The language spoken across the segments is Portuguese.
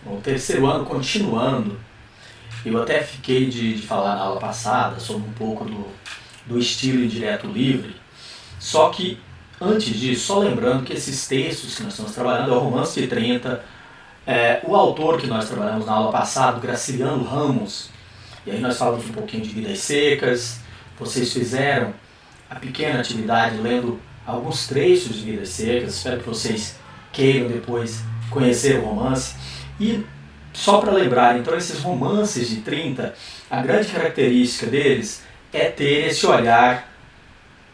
no terceiro ano, continuando, eu até fiquei de falar na aula passada sobre um pouco do estilo indireto livre, só que antes disso, só lembrando que esses textos que nós estamos trabalhando é o Romance de 30, o autor que nós trabalhamos na aula passada, Graciliano Ramos, e aí nós falamos um pouquinho de Vidas Secas, vocês fizeram a pequena atividade lendo alguns trechos de Vidas Secas, espero que vocês queiram depois conhecer o romance. E só para lembrar, então, esses romances de 30, a grande característica deles é ter esse olhar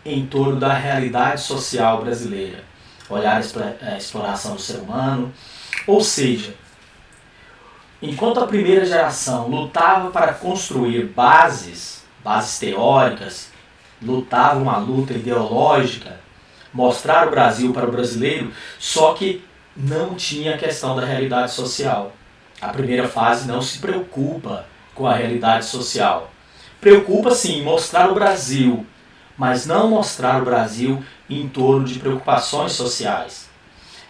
em torno da realidade social brasileira, olhar a exploração do ser humano, ou seja, enquanto a primeira geração lutava para construir bases teóricas, lutava uma luta ideológica, mostrar o Brasil para o brasileiro, só que não tinha a questão da realidade social. A primeira fase não se preocupa com a realidade social. Preocupa sim mostrar o Brasil, mas não mostrar o Brasil em torno de preocupações sociais.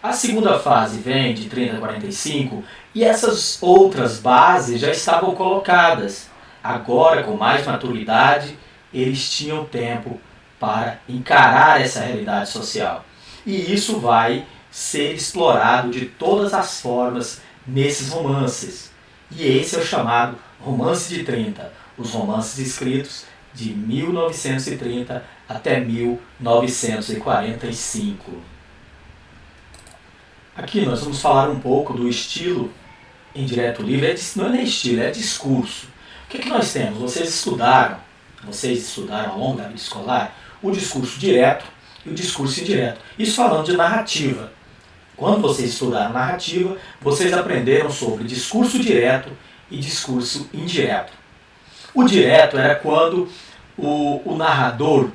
A segunda fase vem de 30 a 45 e essas outras bases já estavam colocadas. Agora, com mais maturidade, eles tinham tempo para encarar essa realidade social. E isso vai ser explorado de todas as formas nesses romances. E esse é o chamado Romance de 30, os romances escritos de 1930 até 1945. Aqui nós vamos falar um pouco do estilo indireto livre. Não é nem estilo, é discurso. O que nós temos? Vocês estudaram ao longo da vida escolar o discurso direto e o discurso indireto. Isso falando de narrativa. Quando vocês estudaram narrativa, vocês aprenderam sobre discurso direto e discurso indireto. O direto era quando o narrador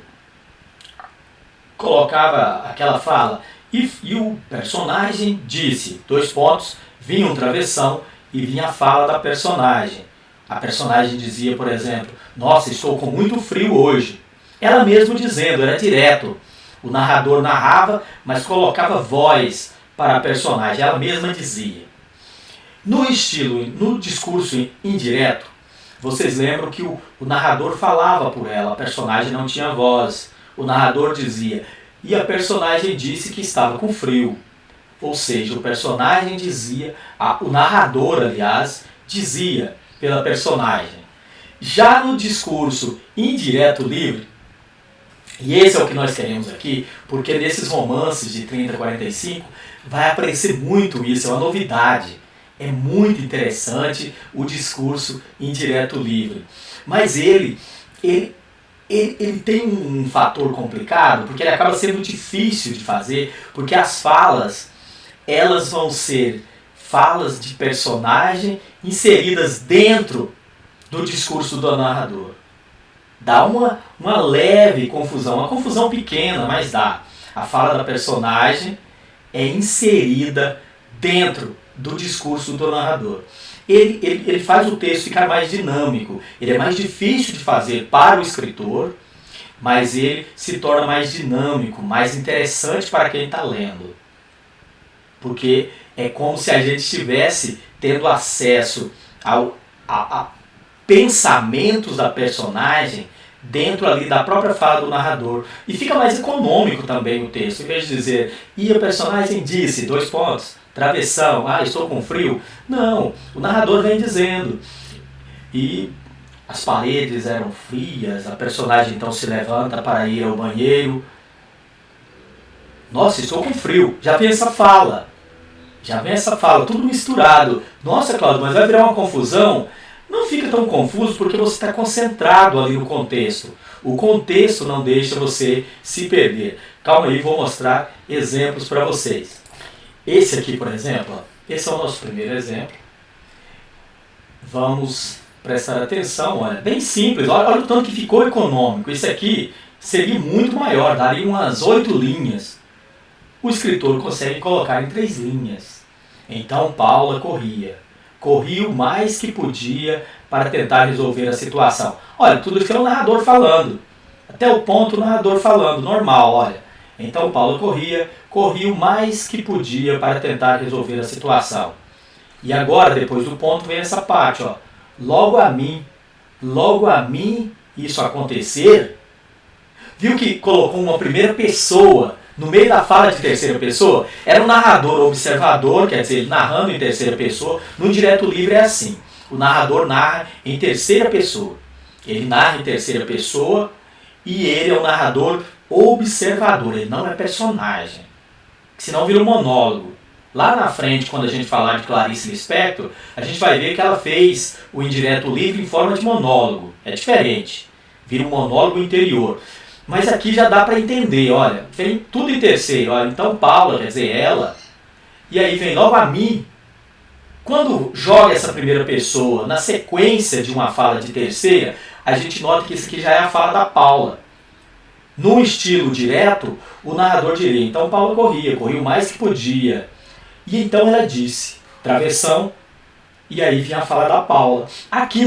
colocava aquela fala e o personagem disse, vinha um travessão e vinha a fala da personagem. A personagem dizia, por exemplo, nossa, estou com muito frio hoje. Ela mesma dizendo, era direto. O narrador narrava, mas colocava voz para a personagem, ela mesma dizia. No discurso indireto, vocês lembram que o narrador falava por ela, a personagem não tinha voz. O narrador dizia, e a personagem disse que estava com frio. Ou seja, o personagem dizia, o narrador, aliás, dizia pela personagem. Já no discurso indireto livre, e esse é o que nós queremos aqui, porque nesses romances de 30 a 45 vai aparecer muito isso, é uma novidade. É muito interessante o discurso indireto livre. Mas ele tem um fator complicado, porque ele acaba sendo difícil de fazer, porque as falas, elas vão ser falas de personagem inseridas dentro do discurso do narrador. Dá uma leve confusão, uma confusão pequena, mas dá. A fala da personagem é inserida dentro do discurso do narrador. Ele faz o texto ficar mais dinâmico, ele é mais difícil de fazer para o escritor, mas ele se torna mais dinâmico, mais interessante para quem está lendo. Porque é como se a gente estivesse tendo acesso a pensamentos da personagem dentro ali da própria fala do narrador. E fica mais econômico também o texto. Em vez de dizer, e a personagem disse, travessão, estou com frio. Não, o narrador vem dizendo. E as paredes eram frias, a personagem então se levanta para ir ao banheiro. Nossa, estou com frio. Já vem essa fala, tudo misturado. Nossa, Cláudio, mas vai virar uma confusão? Não fica tão confuso porque você está concentrado ali no contexto. O contexto não deixa você se perder. Calma aí, vou mostrar exemplos para vocês. Esse aqui, por exemplo, esse é o nosso primeiro exemplo. Vamos prestar atenção, olha, bem simples, olha o tanto que ficou econômico. Esse aqui seria muito maior, daria umas 8 linhas. O escritor consegue colocar em 3 linhas. Então Paula corria o mais que podia para tentar resolver a situação. Olha, tudo isso é o narrador falando. Até o ponto o narrador falando, normal, olha. Então Paula corria o mais que podia para tentar resolver a situação. E agora, depois do ponto, vem essa parte, ó. Logo a mim isso acontecer. Viu que colocou uma primeira pessoa no meio da fala de terceira pessoa? Era um narrador observador, quer dizer, ele narrando em terceira pessoa. No indireto livre é assim. O narrador narra em terceira pessoa. Ele narra em terceira pessoa e ele é um narrador observador. Ele não é personagem. Senão vira um monólogo. Lá na frente, quando a gente falar de Clarice Lispector, a gente vai ver que ela fez o indireto livre em forma de monólogo. É diferente. Vira um monólogo interior. Mas aqui já dá para entender, olha, vem tudo em terceiro. Olha, então Paula, quer dizer, ela. E aí vem logo a mim. Quando joga essa primeira pessoa na sequência de uma fala de terceira, a gente nota que isso aqui já é a fala da Paula. No estilo direto, o narrador diria, então Paula corria o mais que podia. E então ela disse, travessão, e aí vinha a fala da Paula. Aqui,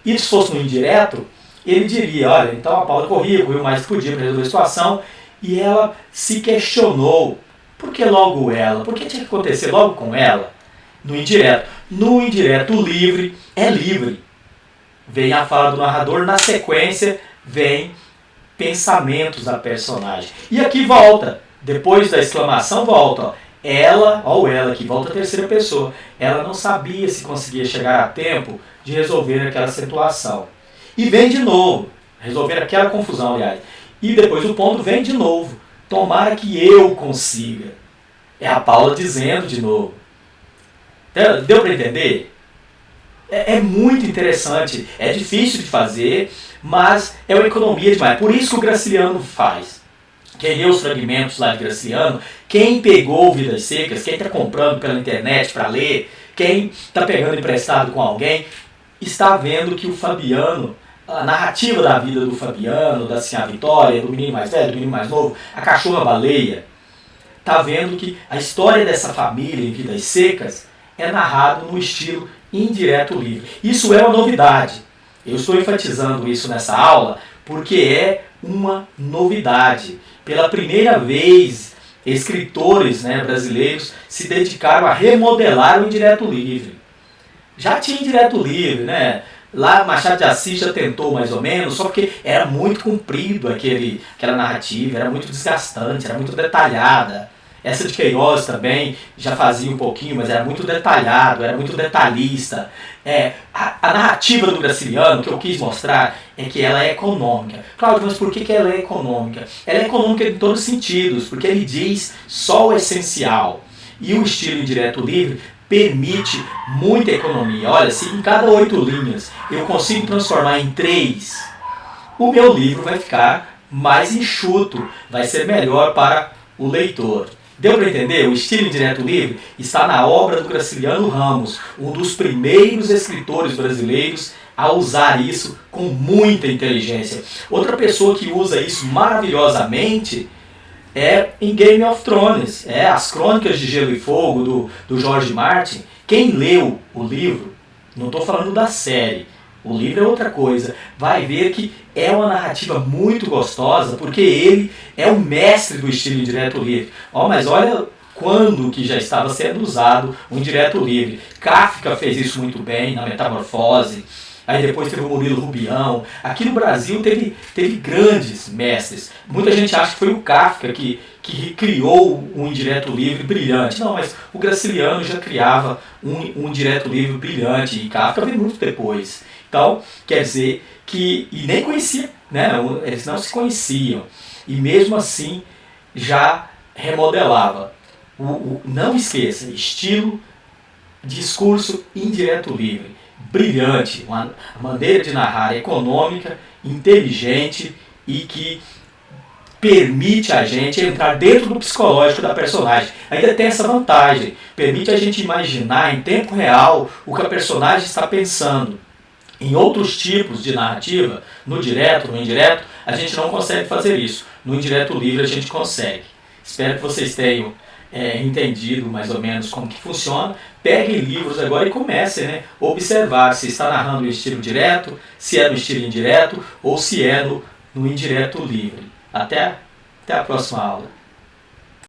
e se fosse no indireto, ele diria, olha, então a Paula corria o mais que podia para resolver a situação, e ela se questionou, por que logo ela? Por que tinha que acontecer logo com ela? No indireto. No indireto livre, é livre. Vem a fala do narrador, na sequência vem pensamentos da personagem. E aqui volta, depois da exclamação volta, ó. Ela, ó, ela que volta a terceira pessoa, ela não sabia se conseguia chegar a tempo de resolver aquela situação. E vem de novo, resolver aquela confusão, aliás. E depois o ponto vem de novo. Tomara que eu consiga. É a Paula dizendo de novo. Deu para entender? É muito interessante. É difícil de fazer, mas é uma economia demais. Por isso que o Graciliano faz. Quem lê os fragmentos lá de Graciliano, quem pegou Vidas Secas, quem está comprando pela internet para ler, quem está pegando emprestado com alguém, está vendo que o Fabiano, a narrativa da vida do Fabiano, da Sinha Vitória, do menino mais velho, do menino mais novo, a cachorra-baleia, está vendo que a história dessa família em Vidas Secas é narrado no estilo indireto livre. Isso é uma novidade. Eu estou enfatizando isso nessa aula porque é uma novidade. Pela primeira vez, escritores, brasileiros se dedicaram a remodelar o indireto livre. Já tinha indireto livre, né? Lá Machado de Assis já tentou mais ou menos, só que era muito comprido aquela narrativa, era muito desgastante, era muito detalhada. Essa de Queiroz também já fazia um pouquinho, mas era muito detalhado, era muito detalhista. A narrativa do Graciliano, que eu quis mostrar, é que ela é econômica. Cláudio, mas por que ela é econômica? Ela é econômica em todos os sentidos, porque ele diz só o essencial. E o estilo indireto livre permite muita economia. Olha, se em cada 8 linhas eu consigo transformar em 3, o meu livro vai ficar mais enxuto, vai ser melhor para o leitor. Deu para entender? O estilo indireto livre está na obra do Graciliano Ramos, um dos primeiros escritores brasileiros a usar isso com muita inteligência. Outra pessoa que usa isso maravilhosamente é em Game of Thrones, as Crônicas de Gelo e Fogo do George Martin. Quem leu o livro, não estou falando da série, o livro é outra coisa, vai ver que é uma narrativa muito gostosa, porque ele é o mestre do estilo indireto livre. Mas olha quando que já estava sendo usado o indireto livre. Kafka fez isso muito bem na Metamorfose. Aí depois teve o Murilo Rubião. Aqui no Brasil teve grandes mestres. Muita gente acha que foi o Kafka que criou um indireto livre brilhante. Não, mas o Graciliano já criava um indireto livre brilhante. E Kafka veio muito depois. Então, quer dizer que... E nem conhecia, eles não se conheciam. E mesmo assim, já remodelava. Não esqueça, estilo, discurso indireto livre. Brilhante, uma maneira de narrar econômica, inteligente e que permite a gente entrar dentro do psicológico da personagem. Ainda tem essa vantagem, permite a gente imaginar em tempo real o que a personagem está pensando. Em outros tipos de narrativa, no direto, no indireto, a gente não consegue fazer isso. No indireto livre a gente consegue. Espero que vocês tenham entendido mais ou menos como que funciona. Peguem livros agora e comecem a observar se está narrando no estilo direto, se é no estilo indireto ou se é no indireto livre. Até a próxima aula.